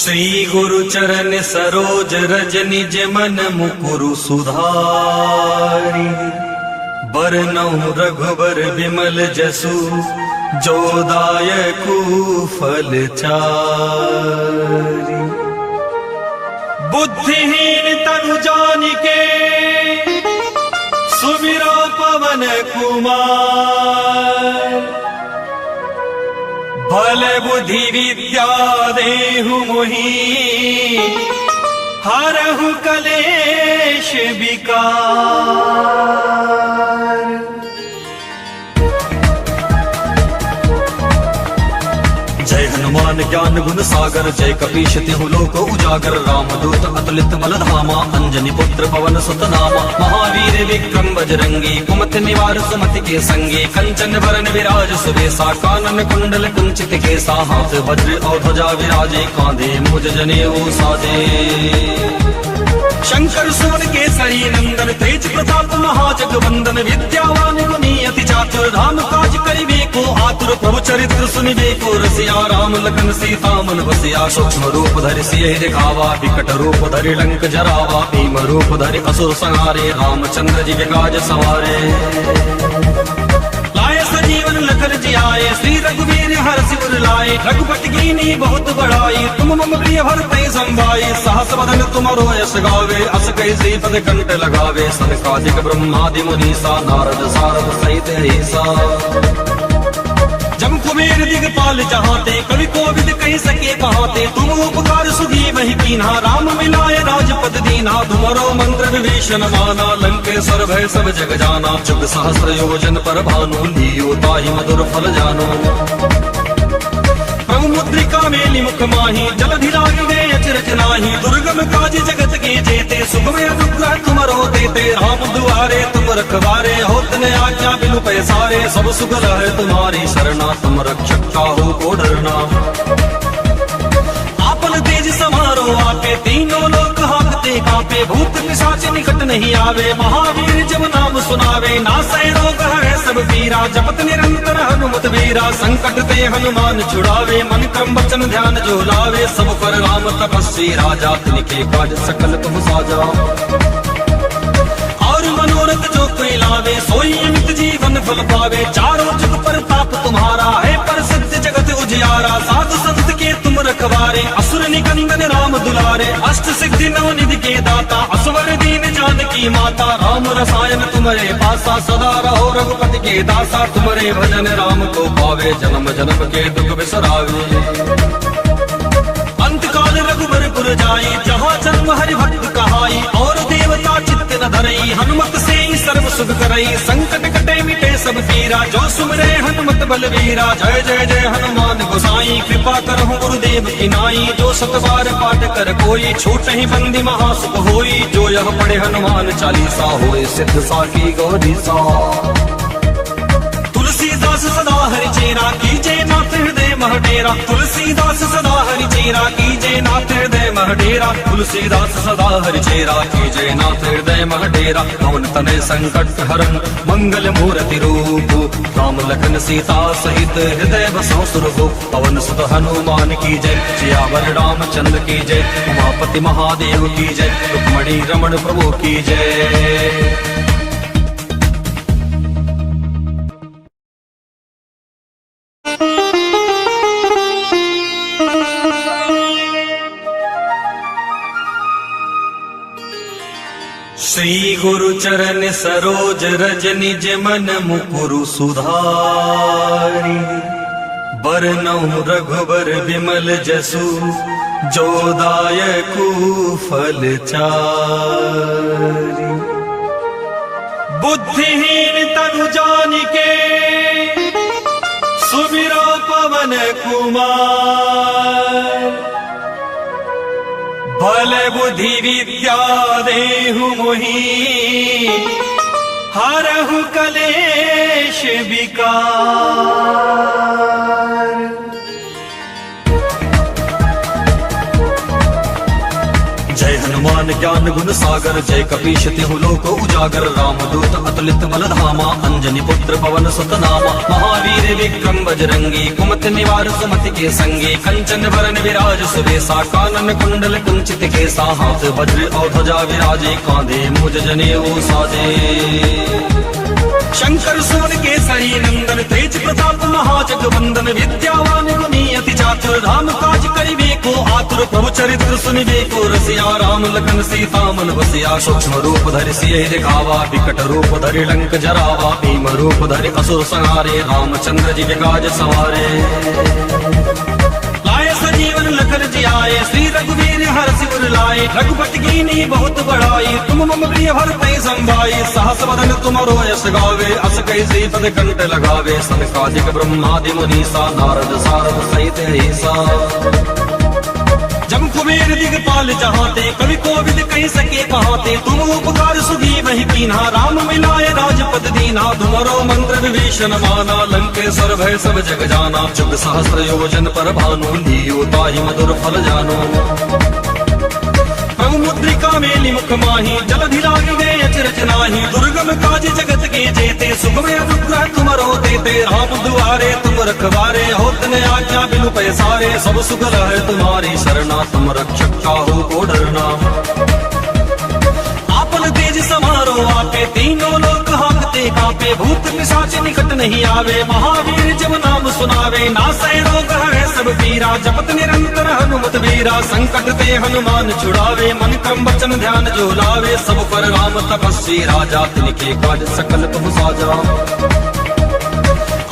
श्री गुरु चरण सरोज रज निज मन मुकुरु सुधारी। बरनउँ रघुबर विमल जसु जो दायकु फल चारि। बुद्धिहीन तनु जानिके सुमिरो पवन कुमार। बल बुद्धि विद्या देहु मोहि हरहु कलेश विकार। जय हनुमान ज्ञान गुण सागर जय कपीश तिहु लोक उजागर। रामदूत अतुलित बल धामा अंजनी पुत्र पवन सुत नामा। महावीर विक्रम बजरंगी कुमति निवार सुमति के संगी। कंचन वरन विराज सुबेसा कानन कुंडल कुंचित केसा। हाथ वज्र और ध्वजा विराजे कांधे मुज जनेऊ साजे। शंकर सुवन केसरी नंदन तेज प्रताप महाजगवंदन। विद्यावान गुणी अति चातुर राम काज करिबे को आतुर। प्रभु चरित्र सुनिबे को रसिया राम लखन सीता मन बसिया। सूक्ष्म रूप धरि सियहि दिखावा विकट रूप धरि लंक जरावा। भीम रूप धरि असुर संहारे रामचंद्र जी के काज सवारे। लाए सजीवन लखन जियाए श्री रघुवीर हर्षि उर लाए। रघुपति कीनी बहुत बड़ाई तुम मम प्रिय भरतहि संभाई। सहस बदन तुमरो यश गावे अस कहि श्रीपद कंठ लगावे। सनकादिक ब्रह्मादि मुनीसा नारद सारद सहित ऐसा। जम कुबेर दिगपाल जहाते कवि कोविद कहि सके कहाते। तुम उपकार सुग्रीवहि कीन्हा राम मिलाए राजपद दीन्हा। तुमरो मंत्र विभीषण माना लंकेश्वर भय सब जग जाना। जुग सहस्र योजन पर भानु लियो ताहि मधुर फल जानो। प्रभु मुद्रिका मेलि मुख माहि जलधि लागे गए अचरज नाहि। दुर्गम काज जगत के जेते सुगम अनुग्रह तुमरो देते। राम दुआरे तुम रखवारे होत न आज्ञा बिनु पैसारे। सब सुगल है तुम्हारी शरणा तुम रक्षक काहू को डरना। आपन तेज समारो आपे तीनों लोक हांकते कांपे। भूत पिशाच निकट नहीं आवे महावीर जब नाम सुनावे। नासै रोग है सब पीरा जपत निरंतर हनुमत वीरा। संकट ते हनुमान छुड़ावे मन क्रम वचन ध्यान जो लावे। सब पर राम तपस्वी राजा तिनके काज सकल तुम साजा। और मनोरथ जो कोई लावे सोई अमित जीवन फल पावे। चारों जुग पर ताप तुम्हारा है प्रसिद्ध जगत उजियारा। साधु संत के तुम रखवारे असुर निकंदन राम दुलारे। अष्ट सिद्धि नव निधि के दाता असवर दीन जानकी माता। राम रसायन तुम्हारे पासा सदा रहो रघुपति के दासा। तुम्हारे भजन राम को पावे जन्म जन्म के दुख बिसरावे। अंत काल रघुबर पुर जाई जहाँ जन्म हरि भक्त कहाई। और देवता चित्त न धरई हनुमत से सर्व सुख करई। संकट कटे मिटे सब पीरा जो सुमरे हनुमत बलवीरा। जय जय जय हनुमान गोसाई कृपा करहु गुरुदेव की नाई। जो सत बार पाठ कर कोई छूट ही बंदी महासुख होई। जो यह पढ़े हनुमान चालीसा होए सिद्ध साखी गौरी सा। तुलसीदास सदा हरि चेरा कीजे नाथ हृदय मह डेरा। तुलसीदास सदा हरि चेरा कीजे नाथ हृदय मह डेरा। तुलसीदास सदा हरि चेरा कीजे नाथ हृदय मह डेरा। पवन तनय संकट हरन मंगल मूर्ति रूप। राम लखन सीता सहित हृदय बसौ सुरभु। पवन सुत हनुमान की जय सियावर रामचंद्र की जय। उमापति महादेव की जय रुक्मणी रमण प्रभु की जय। श्री गुरु चरण सरोज रज निज मन मुकुरु सुधारी। बरनउँ रघुबर विमल जसु जो दायकु फल चारि। बुद्धिहीन तनु जानिके सुमिरो पवन कुमार। बल बुद्धि विद्या देहु मोहि हरहु कलेश विकार। जय हनुमान ज्ञान गुण सागर, जय कपीश तिहु लोक उजागर, रामदूत अतुलित बल धामा, अंजनी पुत्र पवन सुत नामा, महावीर विक्रम बजरंगी, कुमति निवार सुमति के संगी, कंचन वरन विराज सुबेसा, कानन कुंडल कुंचित केसा, हाथ वज्र और ध्वजा विराजे, कांधे मूज जनेऊ साजे। शंकर सुवन केसरी नंदन, तेज प्रताप महाजगवंदन, विद्यावान गुणी अति चातुर, राम काज करिबे को आतुर, प्रभु चरित्र सुनिबे को रसिया, राम लखन सीता मन बसिया, सूक्ष्म रूप धरि सियहि दिखावा, विकट रूप धरि लंक जरावा, भीम रूप धरि असुर संहारे, रामचंद्र जी विकाज सवारे। लाए सजीवन लखन जियाए, श्री रघुवीर हर्षि उर लाए, रघुपति कीन्ही बहुत बड़ाई, तुम मम प्रिय भरतहि संभाई, सहस वदन तुमरो यश गावे, अस कहि श्रीपद कंठ लगावे, सनकादिक ब्रह्मादि मुनीसा, नारद सारद सहित ऐसा। जम कुबेर दिगपाल जहाते, कवि कोविद कहि सके कहाते, तुम उपकार सुधी वही कीन्हा, राम मिलाए राजपद दीन्हा, तुमरो मंत्र विभीषण माना, लंकेश्वर भय सब जग जाना, जुग सहस्र योजन पर भानु, लियो ताहि मधुर फल जानो। प्रभु मुद्रिका मेलि मुख माही, जलधि लागी गए अचरज नाही, दुर्गम काज जगत के जेते, सुखमय अनुग्रह तुमरो देते, राम दुआरे तुम रखवारे, होत न आज्ञा बिनु पैसारे, सब सुख है तुम्हारी शरणा, तुम रक्षक काहू को डरना। आपन तेज समारो आपे, तीनों लोक हांकते कांपे, भूत पिशाच निकट नहीं आवे, महावीर जब नाम सुनावे, नासै रोग है सब पीरा, जपत निरंतर हनुमत वीरा, संकट ते हनुमान छुड़ावे, मन क्रम वचन ध्यान जो लावे, सब पर राम तपस्वी राजा, तिनके काज सकल प्रभु साजा।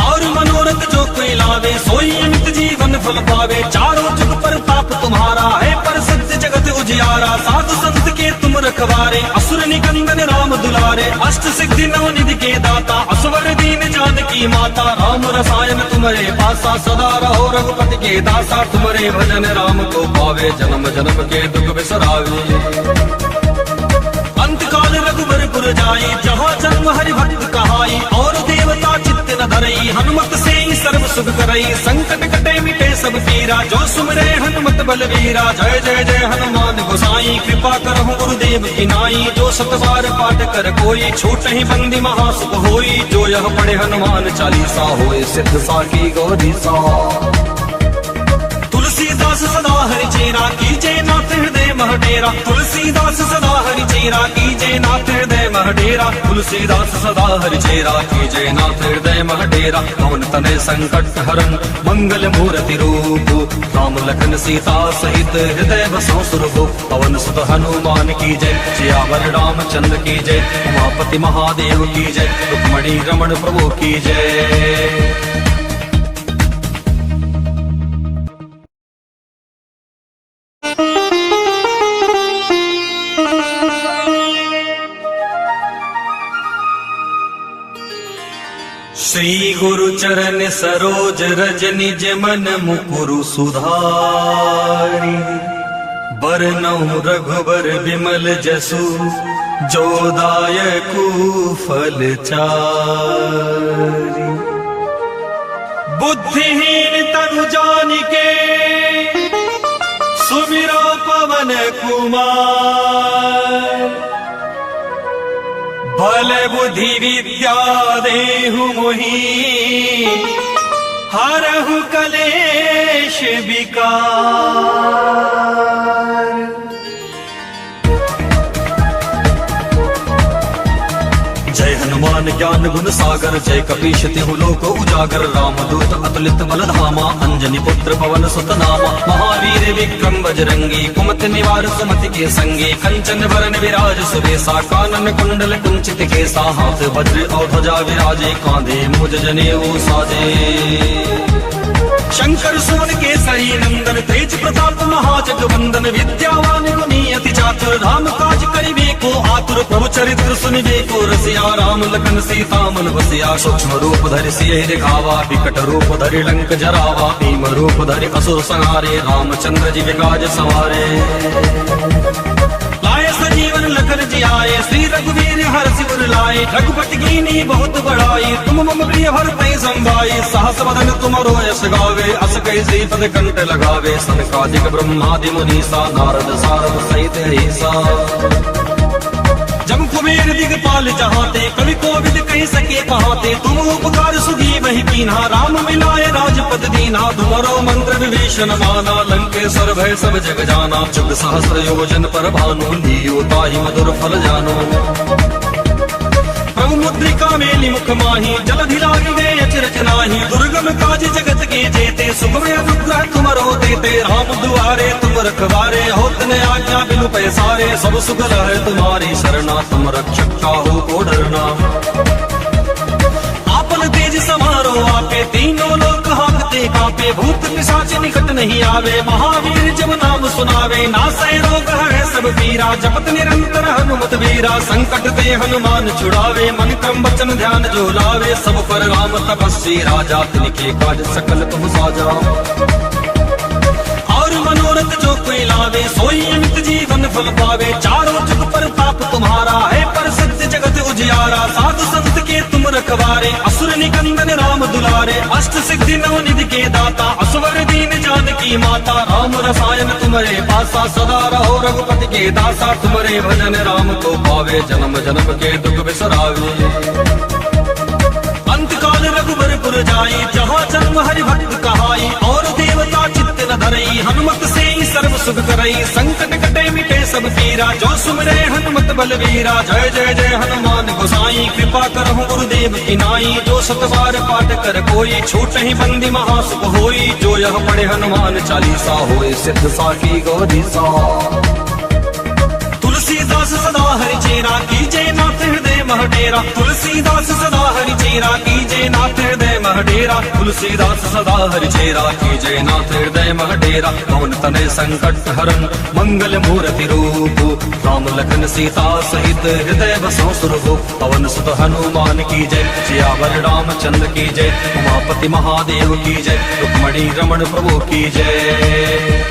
और मनोरथ जो कोई लावे, सोई अमित जीवन फल पावे, चारों जुग पर ताप तुम्हारा है, पर सत्य जगत उजियारा, साधु संत के तुम रखवारे, असुर निकंदन राम दुलारे, अष्ट सिद्धि नव निधि के दाता, असवर दीन जानकी माता, राम रसायन तुम्हारे पासा, सदा रहो रघुपति के दासा, तुम्हारे भजन राम को पावे, जन्म जन्म के दुख बिसरावे। अंत काल रघुबर पुर जाई, जहाँ जन्म हरि भक्त कहाई, और देवता चित्त न धरई, हनुमत से ही सर्व सुख करई, संकट कटे मिटे सब पीरा, जो सुमरे हनुमत बलवीरा, जय जय जय हनुमान गोसाई, कृपा करहु गुरुदेव की नाई, जो सत बार पाठ कर कोई, छूट ही बंदी महासुख होई, जो यह पढ़े हनुमान चालीसा, होए सिद्ध साखी गौरी सा। तुलसीदास सदा हरि चेरा, कीजे नाथ हृदय मह डेरा, तुलसीदास सदा हरि चेरा, कीजे नाथ हृदय मह डेरा, तुलसीदास सदा हरि चेरा, कीजे नाथ हृदय मह डेरा, पवन तनय संकट हरन मंगल मूर्ति रूप, राम लखन सीता सहित हृदय बसौ सुरभु, पवन सुत हनुमान की जय, सियावर रामचंद्र की जय, उमापति महादेव की जय, रुक्मणी रमण प्रभु की जय। श्री गुरु चरण सरोज रज निज मन मुकुरु सुधारी, बरनउँ रघुबर विमल जसु, जो दायकु फल चारि। बुद्धिहीन तनु जानिके, सुमिरो पवन कुमार, बल बुद्धि विद्या देहु मोहि, हरहु कलेश विकार। जय हनुमान ज्ञान गुण सागर, जय कपीश तिहु लोक उजागर, रामदूत अतुलित बल धामा, अंजनी पुत्र पवन सुत नामा, महावीर विक्रम बजरंगी, कुमति निवार सुमति के संगी, कंचन वरन विराज सुबेसा, कानन कुंडल कुंचित केसा, हाथ वज्र और ध्वजा विराजे, कांधे मूज जनेऊ साजे। शंकर सुवन केसरी नंदन, तेज प्रताप महाजगवंदन, विद्यावान गुणी अति चातुर, राम काज करिबे को आतुर, प्रभु चरित्र सुनिबे को रसिया, राम लखन सीता मन बसिया, सूक्ष्म रूप धरि सियहि दिखावा, विकट रूप धरि लंक जरावा, भीम रूप धरि असुर संहारे, रामचंद्र जी विकाज सवारे। लाए सजीवन लखन जियाए, श्री रघुवीर हर्षि उर लाए, रघुपति कीन्ही बहुत बड़ाई, तुम मम प्रिय भरतहि संभाई, सहस वदन तुमरो यश गावे, अस कहि श्रीपद कंठ लगावे, सनकादिक ब्रह्मादि मुनीसा, नारद सारद सहित सहित ऐसा। जम कुबेर दिगपाल जहाते कवि कोविद कह सके कहाते, तुम उपकार सुगी वही कीन्हा, राम मिलाए राजपद दीना। तुम्हारो मंत्र विभीषण माना, लंकेश्वर भय सब जग जाना। जुग सहस्र योजन पर भानु, लियो ताहि मधुर फल जानो। प्रभु मुद्रिका मेलि मुख माही, जलधि लागी गए अचरज नाही। दुर्गम काज जगत के जेते, सुखमय अनुग्रह तुमरो देते। राम दुआरे तुम रखवारे, होत न आज्ञा बिनु पैसारे। सब सुख है तुम्हारी शरणा, तुम रक्षक काहू को डरना। आपन तेज समारो आपे, तीनों लोक हांकते कांपे। भूत पिशाच निकट नहीं आवे, महावीर जब नाम सुनावे। नासै रोग है सब पीरा, जपत निरंतर हनुमत वीरा। संकट ते हनुमान छुड़ावे, मन क्रम वचन ध्यान जो लावे। सब पर राम तपस्वी राजा, तिनके काज सकल तुम साजा। और मनोरथ जो कोई लावे, सोई अमित जीवन फल पावे। चारों जुग पर ताप तुम्हारा है, पर सत्य जगत उजियारा। साधु संत के तुम रखवारे, असुर निकंदन राम दुलारे। अष्ट सिद्धि नव निधि के दाता, असवर दीन जानकी माता। राम रसायन तुम्हारे पासा, सदा रहो रघुपति के दासा। तुम्हारे भजन राम को पावे, जन्म जन्म के दुख बिसरावे। अंतकाल रघुबर पुर जाई, जहाँ जन्म हरि भक्त कहाई। और देवता चित्त न धरई, हनुमत से ही सर्व सुख करई। संकट कटे मिटे सब पीरा, जो सुमिरे हनुमत बलवीरा। जय जय जय हनुमान गोसाई, कृपा करहु गुरुदेव की नाई। जो सतबार पाठ कर कोई, छूट ही बंदी महासुख होई। जो यह पढ़े हनुमान चालीसा, होए सिद्ध साखी गौरीसा। तुलसीदास सदा हरि चेरा, कीजे नाथ हृदय मह डेरा। तुलसीदास सदा हरि चेरा, कीजे नाथ हृदय मह डेरा। तुलसीदास सदा हरि चेरा, कीजे नाथ हृदय मह डेरा। पवन तनय संकट हरन, मंगल मूर्ति रूप। राम लखन सीता सहित, हृदय बसौ सुरभु। पवन सुत हनुमान की जय, सियावर रामचंद्र की जय। उमापति महादेव की जय, रुक्मणी रमण प्रभु की जय।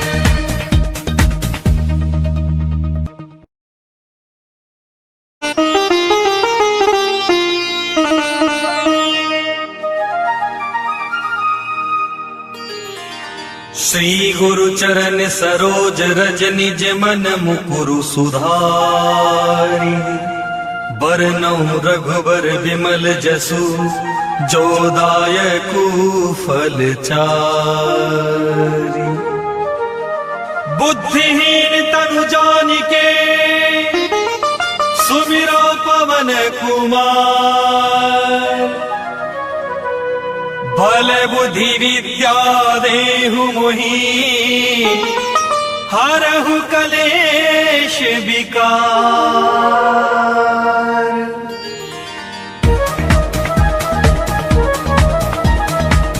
श्री गुरु चरण सरोज रज, निज मन मुकुरु सुधारी। बरनउँ रघुबर विमल जसु, जो दायकु फल चारि। बुद्धिहीन तनु जानिके, सुमिरो पवन कुमार। बल बुद्धि विद्या देहु मोहि, हरहु कलेश विकार।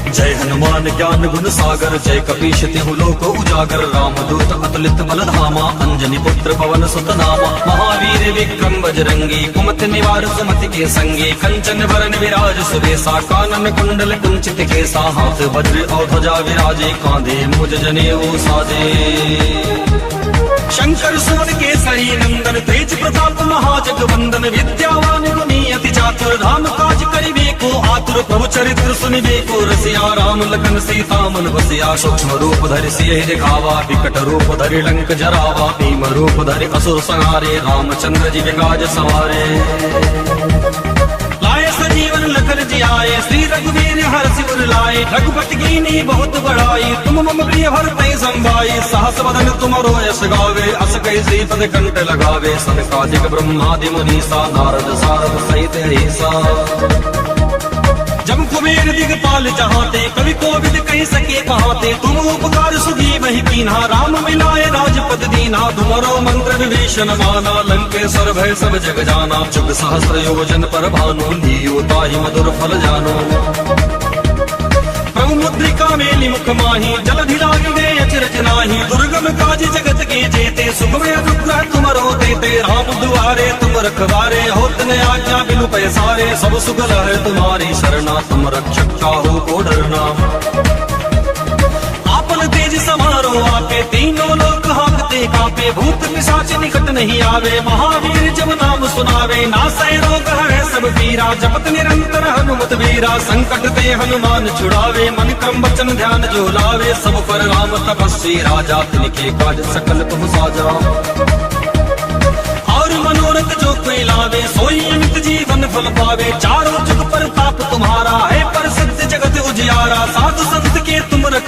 जय हनुमान ज्ञान गुण सागर, जय कपीश तिहु लोक उजागर। रामदूत अतुलित बल धामा, अंजनी पुत्र पवन सुत नामा। महावीर विक्रम बजरंगी, कुमति निवार सुमति के संगी। कंचन वरन विराज सुबेसा, कानन कुंडल कुंचित केसा। हाथ वज्र और ध्वजा विराजे, कांधे मूज जनेऊ साजे। शंकर सुवन केसरी नंदन, तेज प्रताप महाजगवंदन। विद्यावान गुणी अति चातुर, राम काज करिबे को आतुर। प्रभु चरित्र सुनिबे को रसिया, राम लखन सीता मन बसिया। सूक्ष्म रूप धरि सियहि दिखावा, विकट रूप धरि लंक जरावा। भीम रूप धरि असुर संहारे, रामचंद्र जी विकाज सवारे। लाए सजीवन लखन जियाए, श्री रघुवीर हरषि उर लाए। रघुपति कीन्ही बहुत बड़ाई, तुम मम प्रिय भरतहि संभाई। सहस वदन तुमरो यश गावे, अस कहि श्रीपद कंठ लगावे। सनकादिक ब्रह्मादि मुनीसा, नारद सारद सहित ऐसा। जम कुबेर दिगपाल जहाते, कवि कोविद कह सके कहाते। तुम उपकार सुगी वही कीन्हा, राम मिलाए राजपद दीना। तुम्हारो मंत्र विभीषण माना, लंकेश्वर भय सब जग जाना। जुग सहस्र योजन पर भानु, लियो ताहि मधुर फल जानो। प्रभु मुद्रिका मेलि मुख माही, जलधि लागी गए अचरज नाही। दुर्गम काज जगत के जेते, सुखमय अनुग्रह तुमरो देते। राम दुआरे तुम रखवारे, होत न आज्ञा बिनु पैसारे। सब सुख है तुम्हारी शरणा, तुम रक्षक काहू को डरना। आपन तेज समारो आपे, तीनों लोक हांकते कांपे। भूत पिशाच निकट नहीं आवे, महावीर जब नाम सुनावे। नासै रोग है सब पीरा, जपत निरंतर हनुमत वीरा। संकट ते हनुमान छुड़ावे, मन क्रम वचन ध्यान जो लावे। सब पर राम तपस्वी राजा, तिनके काज सकल तुम साजा।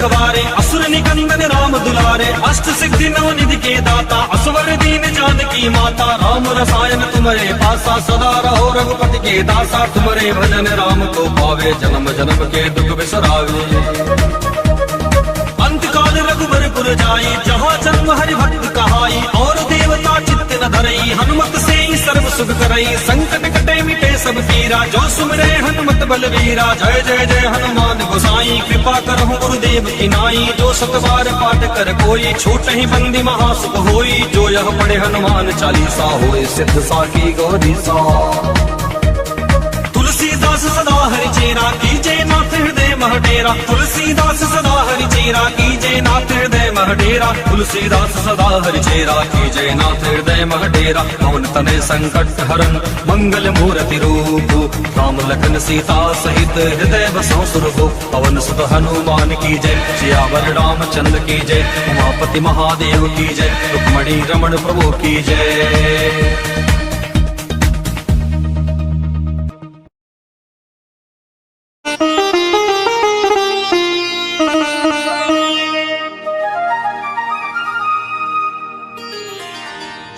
रखवारे, असुर निकंदन राम दुलारे, अष्ट सिद्धि नव निधि के दाता, असवर दीन जानकी माता। राम रसायन तुम्हारे पासा, सदा रहो रघुपति के दासा। तुम्हारे भजन राम को पावे, जन्म जन्म के दुख बिसरावे। अंतकाल रघुबर पुर जाई, जहाँ जन्म हरि भक्त कहाई। और देवता चित्त न धरई, हनुमत से ही सर्व सुख करई। संकट कटे मिटे सब पीरा, जो सुमिरे हनुमत बलवीरा। जय जय जय हनुमान गोसाई, कृपा करहु गुरुदेव की नाई। जो सत बार पाठ कर कोई, छूट ही बंदी महासुख होई। जो यह पढ़े हनुमान चालीसा, होए सिद्ध साखी गौरी सा। तुलसीदास सदा हरि चेरा, कीजे नाथ हृदय मह डेरा। तुलसीदास सदा हरि चेरा, कीजे नाथ हृदय मह डेरा। तुलसीदास सदा हरि चेरा, कीजे नाथ हृदय मह डेरा। पवन तनय संकट हरन, मंगल मूर्ति रूप। राम लखन सीता सहित, हृदय बसौ सुरभु। पवन सुत हनुमान की जय, सियावर रामचंद्र की जय। उमापति महादेव की जय, रुक्मणी रमण प्रभु की जय।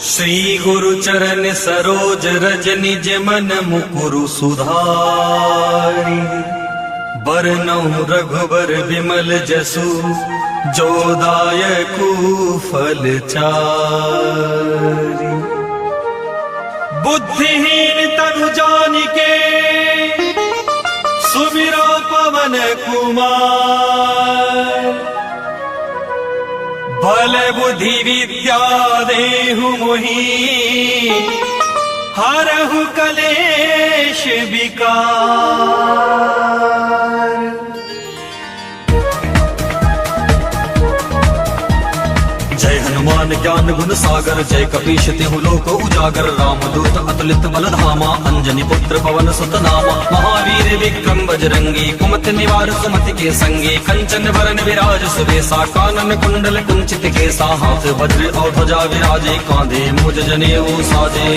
श्री गुरु चरण सरोज रज निज मन मुकुरु सुधारी। बरनउँ रघुबर विमल जसु, जो दायकु फल चारि। बुद्धिहीन तनु जानिके, सुमिरो पवन कुमार। बल बुद्धि विद्या देहु मोहि, हरहु कलेश विकार। जय हनुमान ज्ञान गुण सागर, जय कपीश तिहु लोक उजागर। रामदूत अतुलित बल धामा, अंजनी पुत्र पवन सुत नामा। महावीर विक्रम बजरंगी, कुमति निवार सुमति के संगी। कंचन वरन विराज सुबेसा, कानन कुंडल कुंचित केसा। हाथ वज्र और ध्वजा विराजे, कांधे मूज जनेऊ साजे।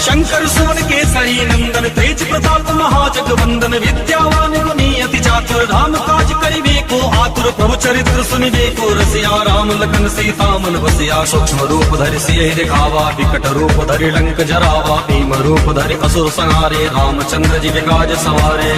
शंकर सुवन केसरी नंदन, तेज प्रताप महाजगवंदन। विद्यावान गुणी अति चातुर, राम काज करिबे को आतुर। प्रभु चरित्र सुनिबे को रसिया, राम लखन सीता मन बसिया। सूक्ष्म रूप धरि सियहि दिखावा, विकट रूप धरि लंक जरावा। भीम रूप धरि असुर संहारे, रामचंद्र जी विराज सवारे।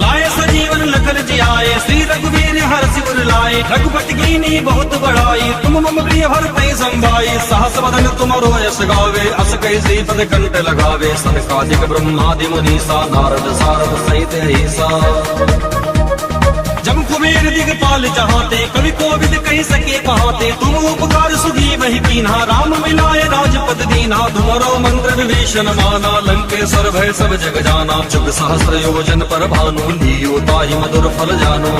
लाए सजीवन लखन जियाए, श्री रघुवीर हर्षि उर लाए। रघुपति कीनी बहुत बड़ाई, तुम मम प्रिय भरतहि संभाई। सहस वदन तुमरो यश गावे, अस कहि श्रीपद कंठ लगावे। सनकादिक ब्रह्मादि मुनीसा, नारद सारद सहित अहिसा। जम कुबेर दिगपाल जहाते, कवि कोविद कहि सके कहाते। तुम उपकार सुधी वही कीन्हा, राम मिलाए राजपद दीन्हा। तुम्हारो मंत्र विभीषण माना, लंकेश्वर भय सब जग जाना। जुग सहस्र योजन पर भानु, लियो ताहि मधुर फल जानो।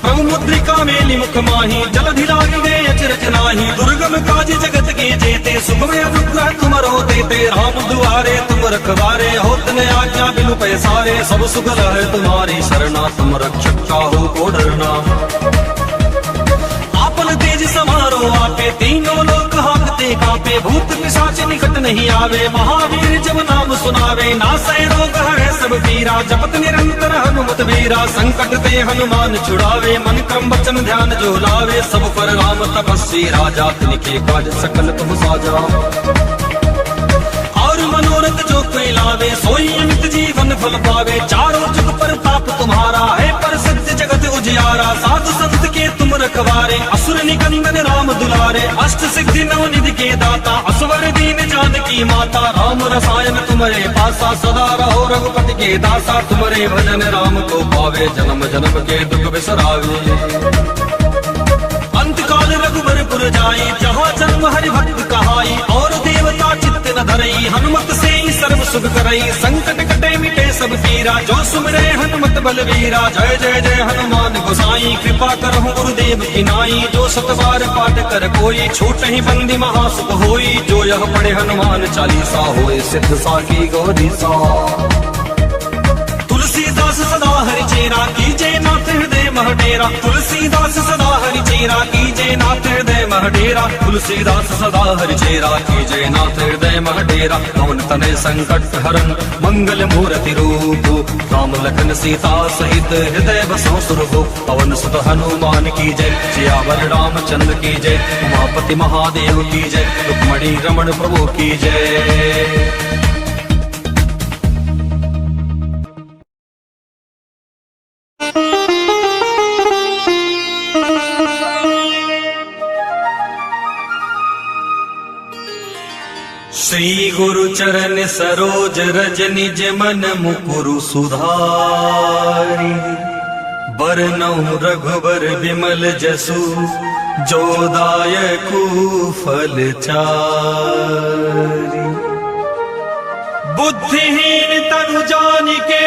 प्रभु मुद्रिका मेलि मुख माही, जलधि लागी गए अचरज नाही। दुर्गम काज जगत के जेते, सुखमय अनुग्रह तुमरो देते। राम दुआरे तुम रखवारे, होत न आज्ञा बिनु पैसारे। सब सुख लहै तुम्हारी शरणा, तुम रक्षक काहू को डरना। आपन तेज समारो आपे, तीनों लोक हांकते कांपे। भूत पिशाच निकट नहीं आवे, महावीर जब नाम सुनावे। नासै रोग हरै सब पीरा, जपत निरंतर हनुमत वीरा। संकट ते हनुमान छुड़ावे, मन क्रम वचन ध्यान जो लावे। सब पर राम तपस्वी राजा, तिनके काज सकल तुम साजा। और मनोरथ जो कोई लावे, सोई अमित जीवन फल पावे। चारों जुग प्रताप तुम्हारा है, प्रसिद्ध जगत उजियारा। साधु संत के तुम रखवारे, असुर निकंदन राम दुलारे। अष्ट सिद्धि नव निधि के दाता, असवर दीन जानकी माता। राम रसायन तुम्हारे पासा, सदा रहो रघुपति के दासा। तुम्हारे भजन राम को पावे, जन्म जन्म के दुख बिसरावे। अंतकाल रघुबर पुर जाई, जहाँ जन्म हरि भक्त कहाई। और देवता चित्त न धरई, हनुमत से ही सर्व सुख करई। संकट कटे मिटे सब पीरा, जो सुमिरे हनुमत बलवीरा। जय जय जय हनुमान गोसाई, कृपा करहु गुरुदेव की नाई। जो सत बार पाठ कर कोई, छूट ही बंदी महासुख होई। जो यह पढ़े हनुमान चालीसा, होए सिद्ध साखी गौरी सा। तुलसीदास सदा हरि चेरा, कीजे नाथ हृदय मह डेरा। तुलसीदास सदा हरि चेरा, कीजे नाथ हृदय महडेरा तुलसीदास सदा हरि चेरा कीजे नाथ हृदय महडेरा पवन तनय संकट हरन मंगल मूर्ति रूप राम लखन सीता सहित हृदय बसो सुरभु पवन सुत हनुमान की जय सियावर रामचंद्र की जय उमापति महादेव की जय रुक्मणी रमण प्रभु की जय। श्री गुरु चरण सरोज रज निज मन मुकुरु सुधारी बरनउँ रघुबर विमल जसु जो दायकु फल चारि। बुद्धिहीन तनु जानिके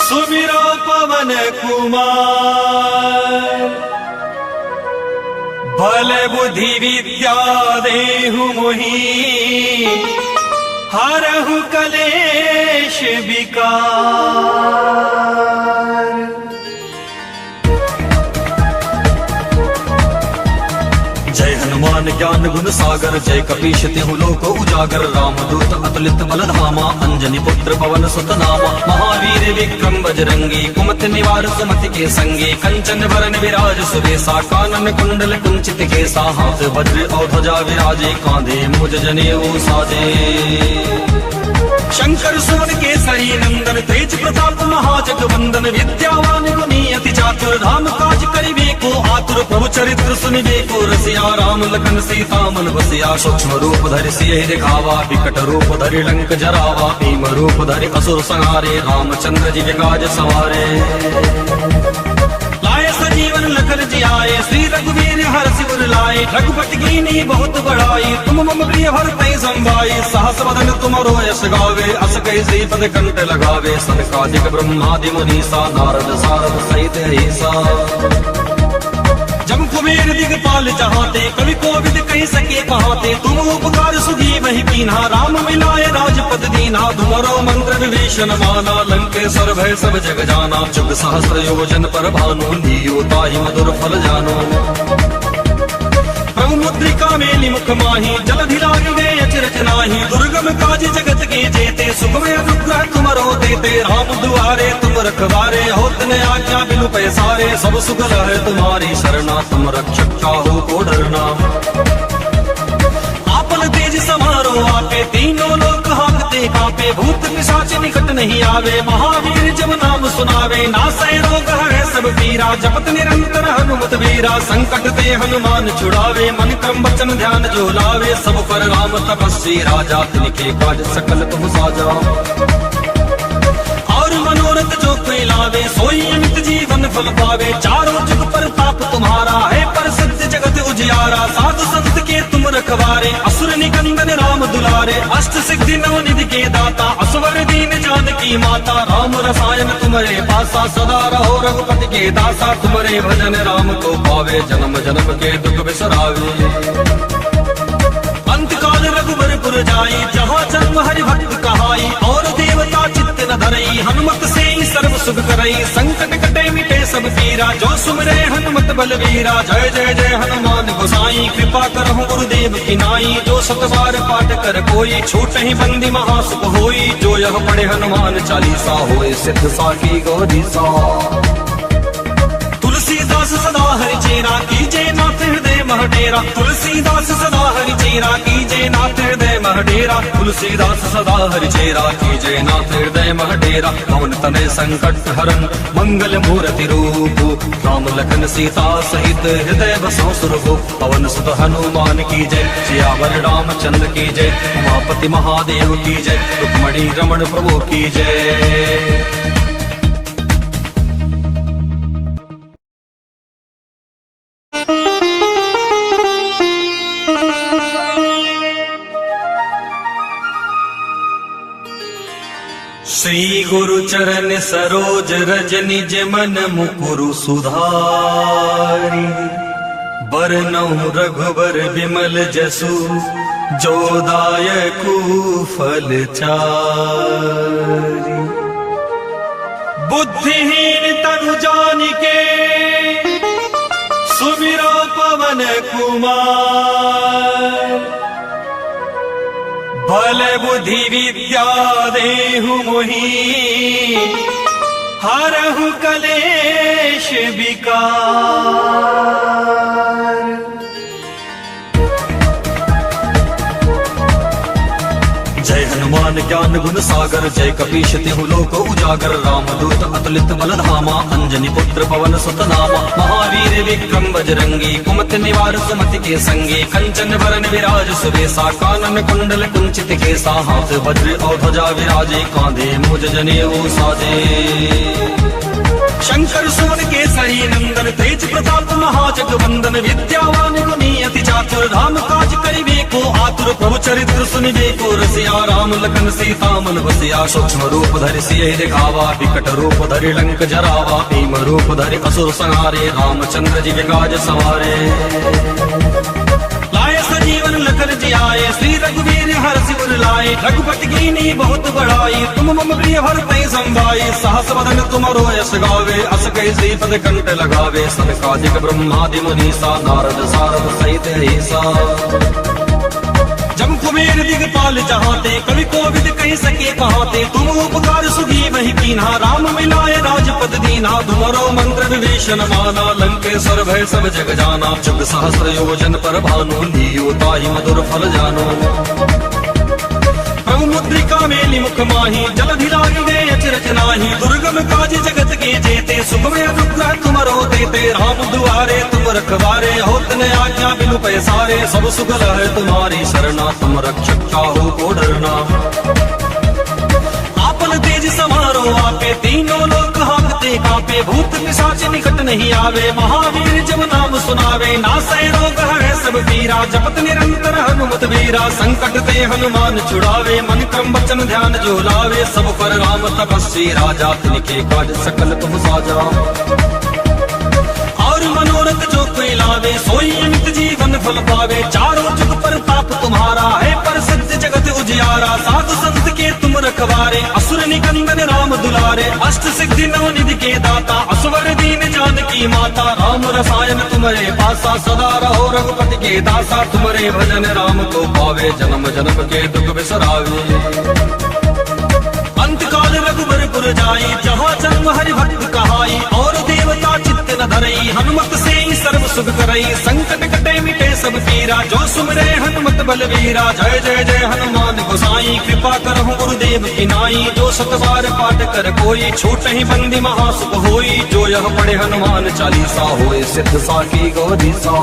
सुमिरो पवन कुमार बल बुद्धि विद्या देहु मोहि हरहु कलेश विकार। जय हनुमान ज्ञान गुण सागर जय कपीश तिहु लोक उजागर रामदूत अतुलित बल धामा अंजनी पुत्र पवन सुत नामा महावीर विक्रम बजरंगी कुमति निवार सुमति के संगी कंचन वरन विराज सुबेसा कानन कुंडल कुंचित केसा हाथ वज्र और ध्वजा विराजे कांधे मुज जनेऊ साजे। शंकर सुवन केसरी नंदन तेज प्रताप महाजगवंदन विद्यावान गुणी अति चातुर राम काज करिबे को आतुर प्रभु चरित्र सुनिबे को रसिया राम लखन सीता मन बसिया सूक्ष्म रूप धरि सियहि दिखावा विकट रूप धरि लंक जरावा भीम रूप धरि असुर संहारे रामचंद्र जी काज सवारे। लाए सजीवन लखन जियाए श्री रघुवीर हर सिर लाए रघुपति कीनी बहुत बड़ाई तुम मम प्रिय भरतहि संभाई सहस वदन तुमरो यश गावे अस कहि श्रीपद कंठ लगावे सनकादिक ब्रह्मादि मुनीसा नारद सारद सहित ऐसा। जब कुबेर दिगपाल जहाते कवि कोविद कह सके कहाते तुम उपकार सुधी वही कीन्हा राम मिलाए राजपद दीन्हा तुम्हारो मंत्र विभीषण माना लंकेश्वर भय सब जग जाना जुग सहस्र योजन पर भानु लीयो ताहि मधुर फल जानो। प्रभु मुद्रिका मेलि मुख माही जलधि लागे गए अचरज नाही दुर्गम काज जगत के जेते सुखमय अनुग्रह तुमरो देते राम दुआरे तुम रखवारे होत न आज्ञा बिनु पैसारे सब सुख है तुम्हारी शरणा तुम रक्षक काहू को डरना। आपन तेज समारो आपे तीनों लोक हांकते कांपे भूत पिशाच निकट नहीं आवे महावीर जब नाम सुनावे नासै रोग है सब पीरा जपत निरंतर हनुमत वीरा संकट ते हनुमान छुड़ावे मन क्रम वचन ध्यान जो लावे सब पर राम तपस्वी राजा तिनके काज सकल तुम साजा। और मनोरथ जो कोई लावे सोई अमित जीवन फल पावे चारों जुग पर ताप तुम्हारा है प्रसिद्ध जगत उजियारा साधु संत के तुम रखवारे असुर निकंदन राम दुलारे अष्ट सिद्धि नव निधि के दाता असवर दीन जानकी माता राम रसायन तुम्हारे पासा सदा रहो रघुपति के दासा तुम्हारे भजन राम को पावे जन्म जन्म के दुख बिसरावे। अंतकाल रघुबरपुर जाई जहाँ जन्म हरि भक्त कहाई और देवता चित्त न धरई हनुमत से सर्व सुख करई संकट कटे मिटे सब पीरा जो सुमरे हनुमत बलवीरा जय जय जय हनुमान गोसाई कृपा करहु गुरुदेव की नाई जो सत बार पाठ कर कोई छूट ही बंदी महासुख होई जो यह पढ़े हनुमान चालीसा होए सिद्ध साखी गौरी सा। तुलसीदास सदा हरि चेरा कीजे नाथ हृदय महडेरा तुलसीदास सदा हरि चेरा कीजे नाथ हृदय महडेरा तुलसीदास सदा हरि चेरा कीजे नाथ हृदय महडेरा पवन तनय संकट हरन मंगल मूर्ति रूप राम लखन सीता सहित हृदय बसो सुरभु पवन सुत हनुमान की जय सियावर रामचंद्र की जय उमापति महादेव की जय रुक्मणी रमण प्रभु की जय। श्री गुरु चरण सरोज रज निज मन मुकुरु सुधारी बरनउँ रघुबर विमल जसु जो दायकु फल चारि। बुद्धिहीन तनु जानिके सुमिरो पवन कुमार बल बुद्धि विद्या देहु मोहि हरहु कलेश विकार। जय हनुमान ज्ञान गुण सागर जय कपीश तिहु लोक उजागर रामदूत अतुलित बल धामा अंजनी पुत्र पवन सुत नामा महावीर विक्रम बजरंगी कुमति निवार सुमति के संगी कंचन वरन विराज सुबेसा कानन कुंडल कुंचित केसा हाथ वज्र और ध्वजा विराजे कांधे मूज जनेऊ साजे। शंकर सुवन केसरी नंदन तेज प्रताप महाजगवंदन विद्यावान गुणी अति चातुर राम काज करिबे को आतुर प्रभु चरित्र सुनिबे को रसिया राम लखन सीता मन बसिया सूक्ष्म रूप धरि सियहि दिखावा विकट रूप धरि लंक जरावा भीम रूप धरि असुर संहारे रामचंद्र जी विकाज सवारे। लाए सजीवन लखन जियाए श्री रघुवीर हर्षि उर लाए रघुपति कीनी बहुत बड़ाई तुम मम प्रिय भरतहि संभाई सहस वदन तुमरो यश गावे अस कहि श्रीपद कंठ लगावे सनकादिक ब्रह्मादि मुनीसा नारद सारद सहित ऐसा। जम कुबेर दिगपाल जहाते कवि कोविद कहि सके कहाते तुम उपकार सुगी वही कीन्हा राम मिलाए राजपद दीन्हा तुम्हारो मंत्र विभीषण माना लंकेश्वर भय सब जग जाना जुग सहस्र योजन पर भानु लीयो ताहि मधुर फल जानो। प्रभु मुद्रिका मेलि मुख माही जलधि लागी गए अचरज नाही दुर्गम काज जगत के जेते सुखमय अनुग्रह तुमरो देते राम दुआरे तुम रखवारे होत न आज्ञा बिनु पैसारे सब सुगल है तुम्हारी शरणा तुम रक्षक काहू को डरना। आपन तेज समारो आपे तीनों लोक हांकते कांपे भूत पिशाच निकट नहीं आवे महावीर जब नाम सुनावे नासै रोग है सब पीरा जपत निरंतर हनुमत वीरा संकट ते हनुमान छुड़ावे मन क्रम वचन ध्यान जो लावे सब पर राम तपस्वी राजा तिनके काज सकल तुम साजा। और मनोरथ जो कोई लावे सोई अमित जीवन फल पावे चारों जुग पर ताप तुम्हारा है प्रसिद्ध जगत उजियारा साधु संत के तुम रखवारे असुर निकंदन राम दुलारे अष्ट सिद्धि नव निधि के दाता असवर दीन जानकी माता राम रसायन तुम्हारे पासा सदा रहो रघुपति के दासा तुम्हारे भजन राम को पावे जन्म जन्म के दुख बिसरावे। अंत काल रघुबर पुर जाई जहाँ जन्म हरि भक्त कहाई और देवता चित्त न धरई हनुमत से ही सर्व सुख करई संकट कटे मिटे सब पीरा जो सुमरे हनुमत बलवीरा जय जय जय हनुमान गोसाई कृपा करहु गुरुदेव की नाई जो सत बार पाठ कर कोई छूट ही बंदी महासुख होई जो यह पढ़े हनुमान चालीसा होए सिद्ध साखी गौरीसा।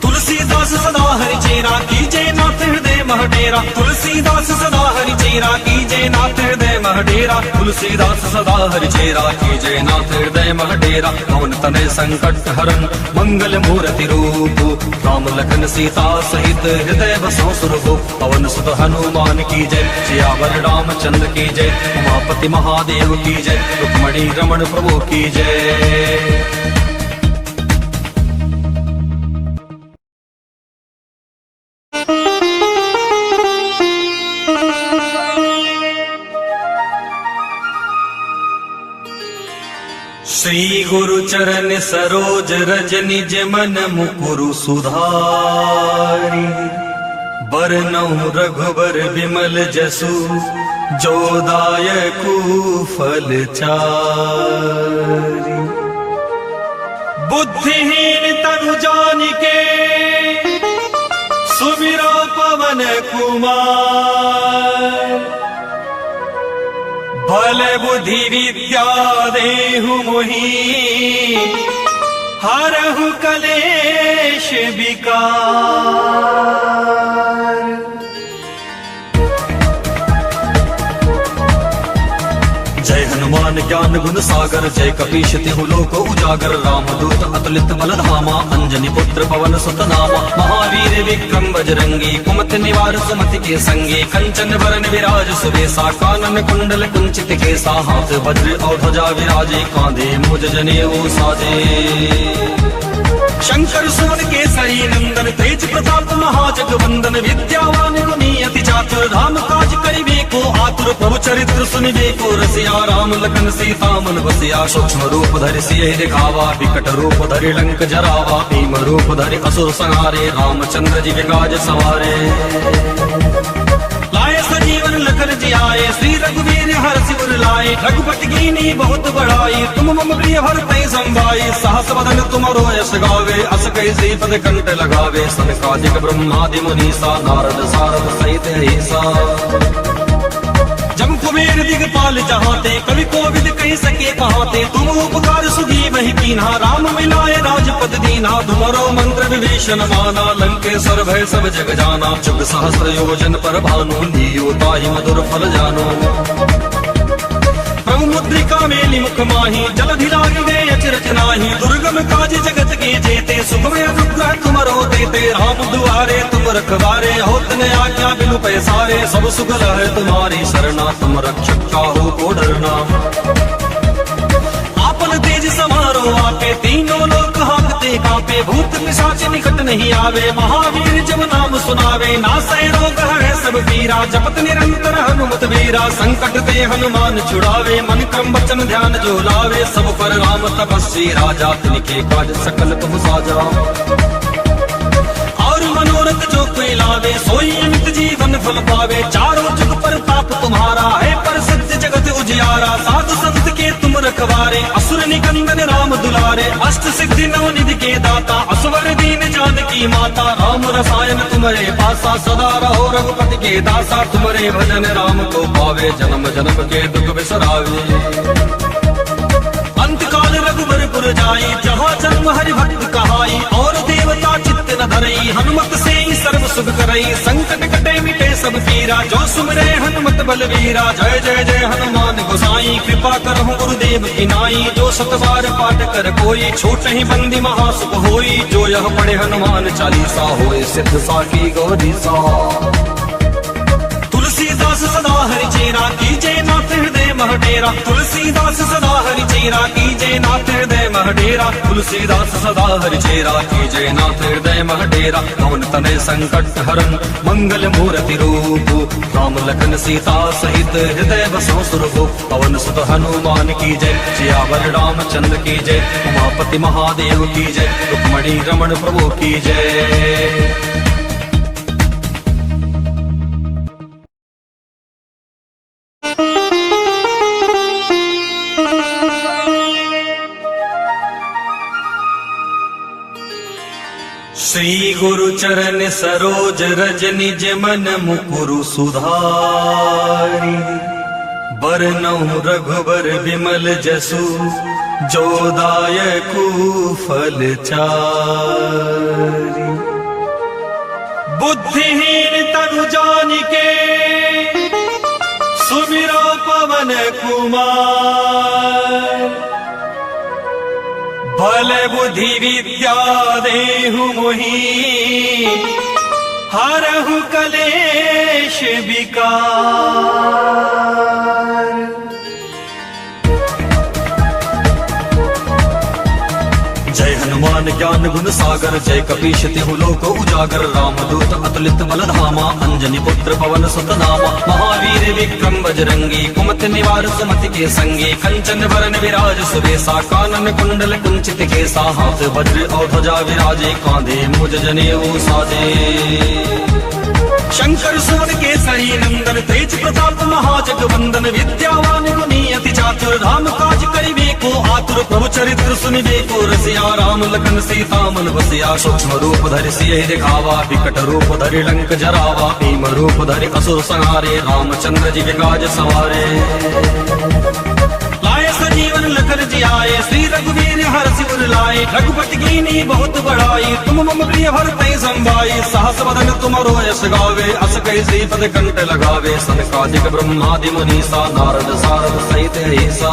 तुलसीदास सदा हरि चेरा कीजय नाथ हृदय मह डेरा तुलसीदास सदा हरि चेरा कीजय नाथ हृदय मह डेरा तुलसीदास सदा हरि चेरा कीजय नाथ हृदय मह डेरा पवन तनय संकट हरन मंगल मूर्ति रूप राम लखन सीता सहित हृदय बसो सुरभु पवन सुत हनुमान की जय सियावर रामचंद्र की जय उमापति महादेव की जय रुक्मणी रमण प्रभु की जय। श्री गुरु चरण सरोज रज निज मन मुकुरु सुधारी बरनउँ रघुबर विमल जसु जो दायकु फल चारि। बुद्धिहीन तनु जानिके सुमिरो पवन कुमार बल बुद्धि विद्या देहु मोहि हरहु कलेश विकार। जय हनुमान ज्ञान गुण सागर जय कपीश तिहु लोक उजागर रामदूत अतुलित बल धामा अंजनी पुत्र पवन सुत नामा महावीर विक्रम बजरंगी कुमति निवार सुमति के संगी कंचन वरन विराज सुबेसा कानन कुंडल कुंचित केसा हाथ वज्र और ध्वजा विराजे कांधे मूज जनेऊ साजे। शंकर सुवन केसरी नंदन तेज प्रताप महाजगवंदन विद्यावान गुणी अति चातुर राम काज करिबे को आतुर प्रभु चरित्र सुनिबे को रसिया राम लखन सीता मन बसिया सूक्ष्म रूप धरि सियहि दिखावा विकट रूप धरि लंक जरावा भीम रूप धरि असुर संहारे रामचंद्र जी विकाज सवारे लाए सजीवन लखन जियाए श्री रघुवीर हर सिर लाए रघुपति कीनी बहुत बड़ाई तुम मम प्रिय भरतहि संभाई सहस बदन तुमरो यश गावे अस कहि श्रीपद कंठ लगावे सनकादिक ब्रह्मादि मुनीसा नारद सारद सहित ऐसा जम कुबेर दिगपाल जहाते कवि कोविद कह सके कहाते तुम उपकार सुधी वही कीन्हा राम मिलाए राजपद दीना तुम्हारो मंत्र विभीषण माना लंकेश्वर भय सब जग जाना जुग सहस्र योजन पर भानु लीयो ताहि मधुर फल जानो प्रभु मुद्रिका मेलि मुख माही जलधि लागी गए अचरज नाही दुर्गम काज जगत के जेते सुखमय अनुग्रह तुमरो देते राम दुआरे तुम रखवारे होत न आज्ञा बिनु पैसारे सब सुख है तुम्हारी शरणा तुम रक्षक काहू को डरना आपन तेज समारो आपे तीनों लोक हांकते कांपे भूत पिशाच निकट नहीं आवे महावीर जब नाम सुनावे नासै रोग है सब पीरा जपत निरंतर हनुमत वीरा संकट ते हनुमान छुड़ावे मन क्रम वचन ध्यान जो लावे सब पर राम तपस्वी राजा तिनके काज सकल तुम साजा और मनोरथ जो कोई लावे सोई अमित जीवन फल पावे चारों जुग पर ताप तुम्हारा है पर सत्य जगत उजियारा साधु संत के तुम रखवारे असुर निकंदन राम दुलारे अष्ट सिद्धि नव निधि के दाता असवर दीन जानकी माता राम रसायन तुम्हारे पासा सदा रहो रघुपति के दासा तुम्हारे भजन राम को पावे जन्म जन्म के दुख बिसरावे अंत काल रघुबरपुर जाई जहाँ जन्म हरि भक्त कहाई और देवता चित्त न धरई हनुमत से ही सर्व सुख करई संकट कटे मिटे सब पीरा जो सुमरे हनुमत बलवीरा जय जय जय हनुमान गोसाई कृपा करहु गुरुदेव की नाई जो सतबार पाठ कर कोई छोट ही बंदी महासुख होई जो यह पढ़े हनुमान चालीसा होए सिद्ध साखी गौरी सा तुलसीदास सदा हरि चेरा कीजे नाथ हृदय मह डेरा तुलसीदास सदा हरि चेरा कीजे नाथ हृदय मह डेरा तुलसीदास सदा हरि चेरा कीजे नाथ हृदय मह डेरा पवन तनय संकट हरन मंगल मूर्ति रूप राम लखन सीता सहित हृदय बसो सुरभु पवन सुत हनुमान की जय सियावर रामचंद्र की जय उमापति महादेव की जय रुक्मणी रमण प्रभु की जय। श्री गुरु चरण सरोज रज निज मन मुकुरु सुधारी बरनउँ रघुबर विमल जसु जो दायकु फल चारि बुद्धिहीन तनु जानिके सुमिरो पवन कुमार बल बुद्धि विद्या देहु मोहि हरहु कलेश विकार। जय हनुमान ज्ञान गुण सागर जय कपीश तिहु लोक उजागर रामदूत अतुलित बल धामा अंजनी पुत्र पवन सुत नामा महावीर विक्रम बजरंगी कुमति निवार सुमति के संगी कंचन वरन विराज सुबेसा कानन कुंडल कुंचित केसा हाथ वज्र और ध्वजा विराजे कांधे मुज जनेऊ साजे शंकर सुवन केसरी नंदन तेज प्रताप महाजगवंदन विद्यावान गुणी अति चातुर राम काज करिबे को आतुर प्रभु चरित्र सुनिबे को रसिया राम लखन सीता मन बसिया सूक्ष्म रूप धरि सियहि दिखावा विकट रूप धरि लंक जरावा भीम रूप धरि असुर संहारे रामचंद्र जी विकाज सवारे लाए सजीवन लखन जियाए श्री रघुवीर हर सिर लाए रघुपति कीनी बहुत बड़ाई तुम मम प्रिय भरतहि संभाई सहस बदन तुमरो यश गावे अस कहि श्रीपद कंठ लगावे सनकादिक ब्रह्मादि मुनीसा नारद सारद सहित ऐसा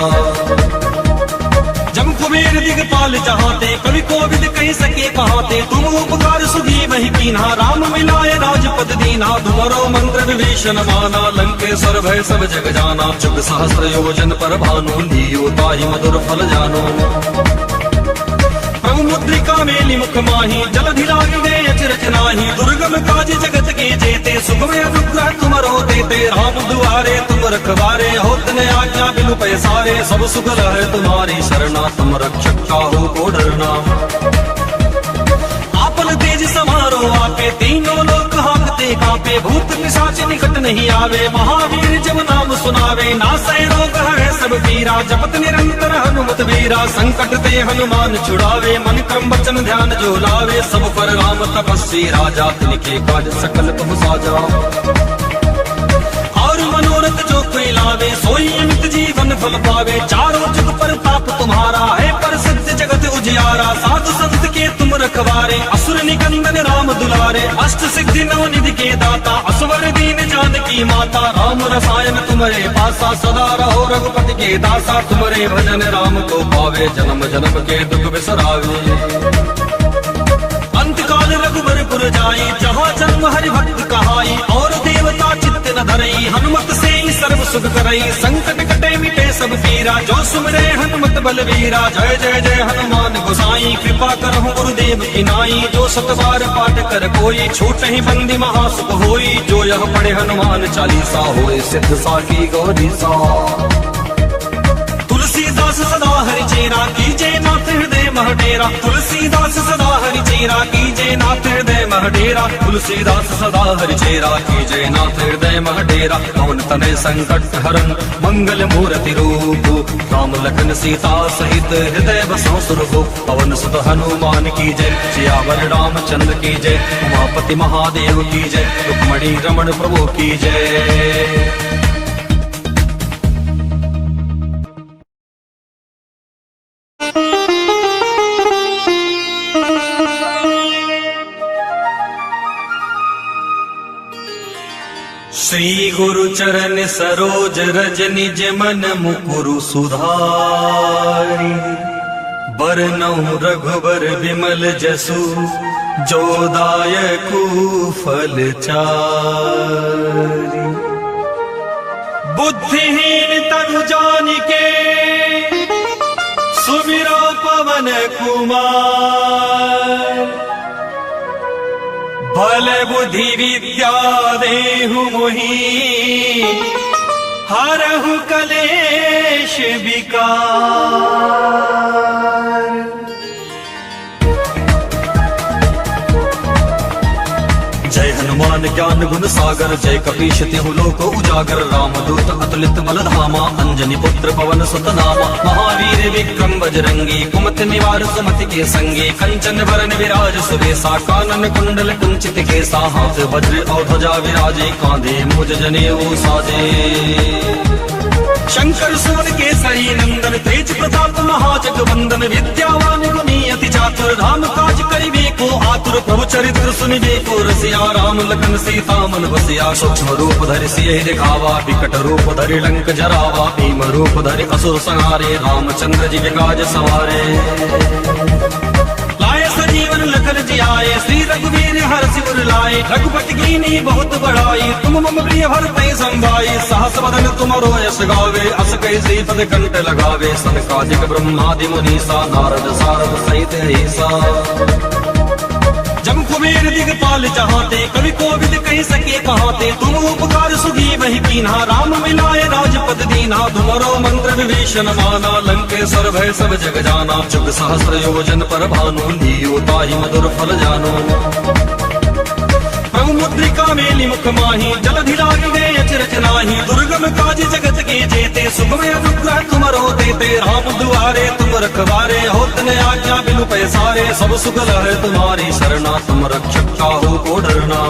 जम कुबेर दिगपाल जहाते कवि कोविद कह सके कहाते तुम उपकार सुधी वही कीन्हा राम मिलाए राजपद दीना तुम्हारो मंत्र विभीषण माना लंकेश्वर भय सब जग जाना जुग सहस्र योजन पर भानु लीयो ताहि मधुर फल जानो प्रभु मुद्रिका मेली मुख माही जलधि लागी गए अचरज नाही। दुर्गम काज जगत के जेते सुख में अनुग्रह तुमरो देते। राम दुआरे तुम रखवारे होत न आज्ञा बिनु पैसारे। सब सुख है तुम्हारी शरणा तुम रक्षक काहू को डरना। आपन तेज समारो आपे तीनों लोक हांकते कांपे। भूत पिशाच निकट नहीं आवे महावीर जब नाम सुनावे। नासै रोग है सब पीरा जपत निरंतर हनुमत वीरा। संकट ते हनुमान छुड़ावे मन क्रम वचन ध्यान जो लावे। सब पर राम तपस्वी राजा तिनके काज सकल तुम साजा। और मनोरथ जो कोई लावे सोई अमित जीवन फल पावे। चारों जुग पर ताप तुम्हारा है प्रसिद्ध जगत उजियारा। साधु संत के तुम रखवारे असुर निकंदन राम दुलारे। अष्ट सिद्धि नव निधि के दाता असवर दीन जानकी माता। राम रसायन तुम्हारे पासा सदा रहो रघुपति के दासा। तुम्हारे भजन राम को पावे जन्म जन्म के दुख बिसरावे। अंतकाल रघुबरपुर जाई जहाँ जन्म हरि भक्त कहाई। और देवता चित्त न धरई हनुमत से सर्व सुख करई। संकट कटे मिटे सब पीरा जो सुमरे हनुमत बलवीरा। जय जय जय हनुमान गोसाई कृपा करहु गुरुदेव की नाई। जो सतबार पाठ कर कोई छूट ही बंदी महासुख होई। जो यह पढ़े हनुमान चालीसा होए सिद्ध साखी गौरी सा। तुलसीदास सदा हरि चेरा कीजे नाथ हृदय मह डेरा। तुलसीदास सदा हरि चेरा कीजे नाथ हृदय मह डेरा। तुलसीदास सदा हरि चेरा कीजे नाथ हृदय मह डेरा। पवन तनय संकट हरन मंगल मूर्ति रूप। राम लखन सीता सहित हृदय बसौ सुरभु। पवन सुत हनुमान की जय सियावर रामचंद्र की जय। उमापति महादेव की जय रुक्मणी रमण प्रभु की जय। श्री गुरु चरण सरोज रज निज मन मुकुरु सुधारी। बरनउँ रघुबर विमल जसु जो दायकु फल चारि। बुद्धिहीन तनु जानिके सुमिरो पवन कुमार। बल बुद्धि विद्या देहु मोहि हरहु कलेश विकार। जय हनुमान ज्ञान गुण सागर जय कपीश तिहु लोक उजागर। रामदूत अतुलित बल धामा अंजनी पुत्र पवन सुत नामा। महावीर विक्रम बजरंगी कुमति निवार सुमति के संगी। कंचन वरन विराज सुबेसा कानन कुंडल कुंचित केसा। हाथ वज्र और ध्वजा विराजे कांधे मूज जनेऊ साजे। शंकर सुवन केसरी नंदन तेज प्रताप महाजगवंदन। विद्यावान गुणी अति चातुर राम काज करिबे को आतुर। प्रभु चरित्र सुनिबे को रसिया राम लखन सीता मन बसिया। सूक्ष्म रूप धरि सियहि दिखावा विकट रूप धरि लंक जरावा। भीम रूप धरि असुर संहारे रामचंद्र जी काज सवारे। लाए सजीवन लखन जियाए श्री रघुवीर हर्षि उर लाए। रघुपति कीनी बहुत बड़ाई तुम मम प्रिय भरतहि संभाई। सहस बदन तुमरो यश गावे अस कहि श्रीपद कंठ लगावे। सनकादिक ब्रह्मादि मुनीसा नारद सारद सहित ऐसा। जम कुबेर दिगपाल जहाते कवि कोविद कह सके कहाते। तुम उपकार सुगी वही कीन्हा राम मिलाए राजपद दीन्हा। तुमरो मंत्र विभीषण माना लंकेश्वर भय सब जग जाना। जुग सहस्र योजन पर भानु लीयो ताहि मधुर फल जानो। प्रभु मुद्रिका मेली मुख माही जलधि लागी गए अचरज नाही। दुर्गम काज जगत के जेते सुख में अनुग्रह तुमरो देते। राम दुआरे तुम रखवारे होत न आज्ञा बिनु पैसारे। सब सुख है तुम्हारी शरणा तुम रक्षक काहू को डरना।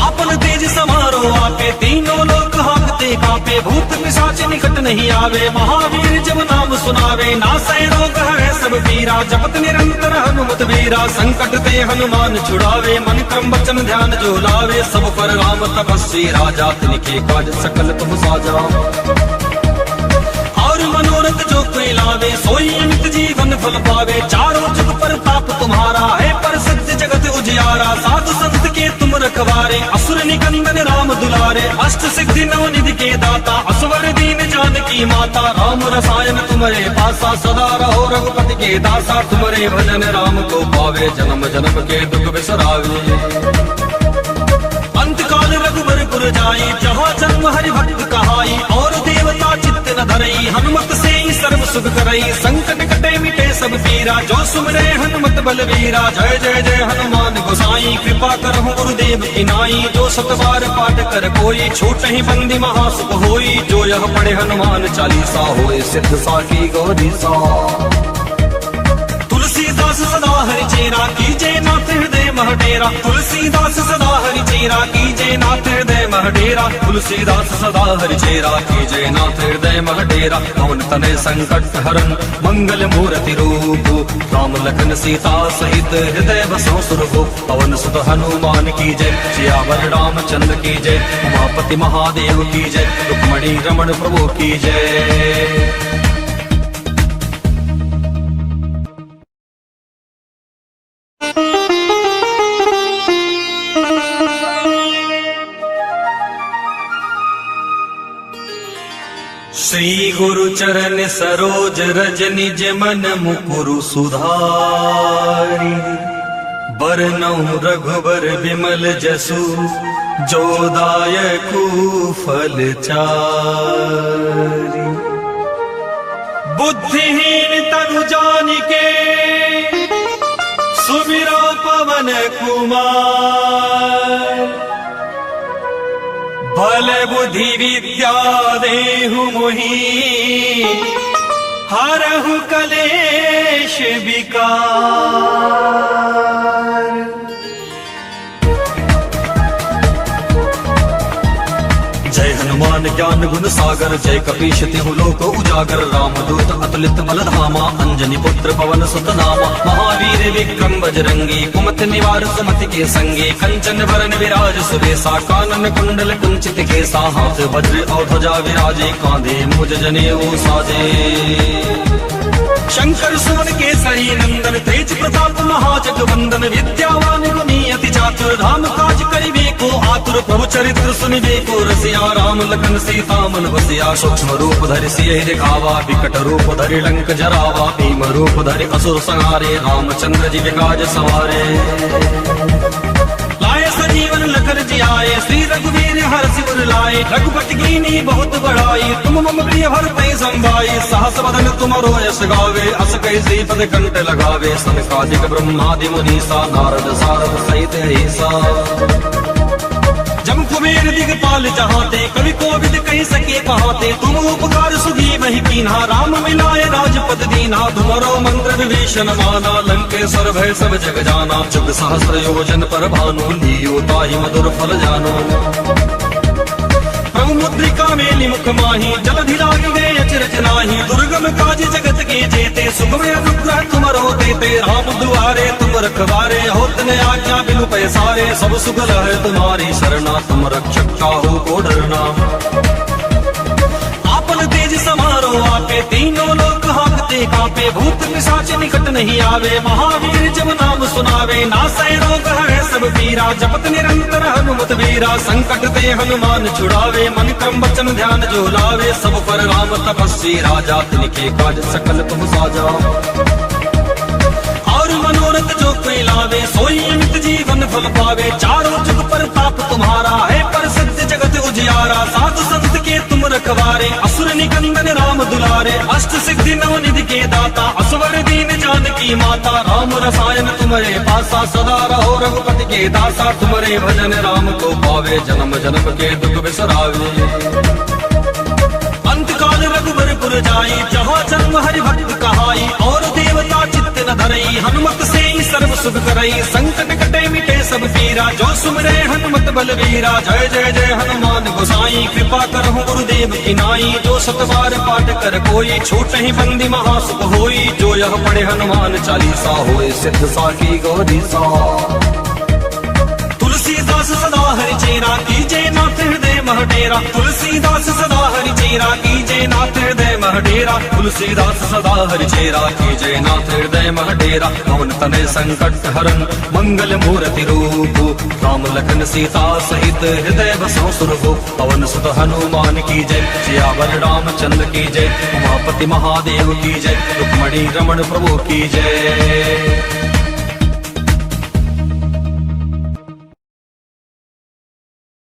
आपन तेज समारो आपे तीनों लोक हांकते कांपे। भूत पिशाच निकट नहीं आवे महावीर जब नाम सुनावे। नासै रोग है सब पीरा जपत निरंतर हनुमत वीरा। संकट ते हनुमान छुड़ावे मन क्रम वचन ध्यान जो लावे। सब पर राम तपस्वी राजा तिनके काज सकल तुम साजा। और मनोरथ जो कोई लावे सोई अमित जीवन फल पावे। चारों जुग पर ताप तुम्हारा है प्रसिद्ध जगत उजियारा। साधु संत के तुम रखवारे असुर निकंदन राम दुलारे। अष्ट सिद्धि नव निधि के दाता असवर दीन जानकी की माता राम रसायन तुम्हारे पासा सदा रहो रघुपति के दासा तुम्हारे भजन राम को पावे जन्म जन्म के दुख बिसरावे अंतकाल रघुबरपुर जाई जहाँ जन्म हरि भक्त कहाई और देवता चित्त न धरई हनुमत से ही सर्व सुख करई संकट कटे मिटे सब पीरा जो सुमरे हनुमत बलवीरा जय जय जय हनुमान गोसाई कृपा करहु गुरुदेव की नाई जो सतबार पाठ कर कोई छोट ही बंदी महासुख होई जो यह पढ़े हनुमान चालीसा होए सिद्ध साखी गौरी सा तुलसीदास सदा हरि चेरा कीजे नाथ हृदय महडेरा तुलसीदास सदा हरि चेरा कीजे नाथ हृदय महडेरा तुलसीदास सदा हरि चेरा कीजे नाथ हृदय महडेरा पवन तनय संकट हरन मंगल मूर्ति रूप राम लखन सीता सहित हृदय बसो सुरभु पवन सुत हनुमान की जय सियावर रामचंद्र की जय उमापति महादेव की जय रुक्मणी रमण प्रभु की जय। श्री गुरु चरण सरोज रज निज मन मुकुरु सुधारी बरनउँ रघुबर विमल जसु जो दायकु फल चारि बुद्धिहीन तनु जानिके सुमिरो पवन कुमार बल बुद्धि विद्या देहु मोहि हरहु कलेश विकार। जय हनुमान ज्ञान गुण सागर जय कपीश तिहु लोक उजागर रामदूत अतुलित बल धामा अंजनी पुत्र पवन सुत नामा महावीर विक्रम बजरंगी कुमति निवार सुमति के संगे कंचन वरन विराज सुबेसा कानन कुंडल कुंचित केसा हाथ वज्र और ध्वजा विराजे कांधे मुज जनेऊ साजे शंकर सुवन केसरी नंदन तेज प्रताप महाजगवंदन विद्यावान गुणी अति चातुर राम काज करिबे को आतुर प्रभु चरित्र सुनिबे को रसिया राम लखन सीता मन बसिया सूक्ष्म रूप धरि सियहि दिखावा विकट रूप धरि लंक जरावा भीम रूप धरि असुर संहारे रामचंद्र जी विकाज सवारे लाए सजीवन लखन जियाए श्री रघुवीर हर सिर लाए रघुपति कीनी बहुत बड़ाई तुम मम प्रिय भरतहि संभाई सहस बदन तुमरो यश गावे अस कहि श्रीपद कंठ लगावे सनकादिक ब्रह्मादि मुनीसा नारद सारद सहित ऐसा जम कुबेर दिगपाल जहाते कवि कोविद कहि सके कहाते तुम उपकार सुधी वही कीन्हा राम मिलाए राजपद दीन्हा तुम्हारो मंत्र विभीषण माना लंकेश्वर भय सब जग जाना जुग सहस्र योजन पर भानु लियो ताहि मधुर फल जानो प्रभु मुद्रिका मेलि मुख माही जलधि लागी गए अचरज नाही दुर्गम काज जगत के जेते सुगम अनुग्रह तुमरो देते राम दुआरे तुम रखवारे होत न आज्ञा बिनु पैसारे सब सुगल है तुम्हारी शरणा तुम रक्षक काहू को डरना आपन तेज समारो आपे तीनों लोक हांकते कांपे भूत पिशाच निकट नहीं आवे महावीर जब नाम सुनावे नासै रोग है सब पीरा जपत निरंतर हनुमत वीरा संकट ते हनुमान छुड़ावे मन क्रम वचन ध्यान जो लावे सब पर राम तपस्वी राजा तिनके काज सकल तुम साजा और मनोरथ जो कोई लावे सोई अमित जीवन फल पावे चारों जुग पर ताप तुम्हारा है प्रसिद्ध जगत उजियारा साधु संत के तुम रखवारे असुर निकंदन राम दुलारे अष्ट सिद्धि नव निधि के दाता असवर दीन जानकी माता राम रसायन तुम्हारे पासा सदा रहो रघुपति के दासा तुम्हारे भजन राम को पावे जन्म जन्म के दुख बिसरावे अंतकाल रघुबरपुर जाई जहाँ जन्म हरि भक्त कहाई और देवता चित्त न धरई हनुमत से ही सर्व सुख करई संकट कटे मिटे सब पीरा जो सुमरे हनुमत बलवीरा जय जय जय हनुमान गोसाई कृपा करहु गुरुदेव की नाई जो सतबार पाठ कर कोई छोट ही बंदी महासुख होई जो यह पढ़े हनुमान चालीसा होए सिद्ध साखी गौरी सा तुलसीदास सदा हरि चेरा कीजे नाथ हृदय महडेरा तुलसीदास सदा हरि चेरा कीजे नाथ हृदय महडेरा तुलसीदास सदा हरि चेरा कीजय नाथ हृदय महडेरा पवन तनय संकट हरन मंगल मूर्ति रूप राम लखन सीता सहित हृदय बसो सुरभु पवन सुत हनुमान की जय सियावर रामचंद्र की जय उमापति महादेव की जय रुक्मणी रमण प्रभु की जय।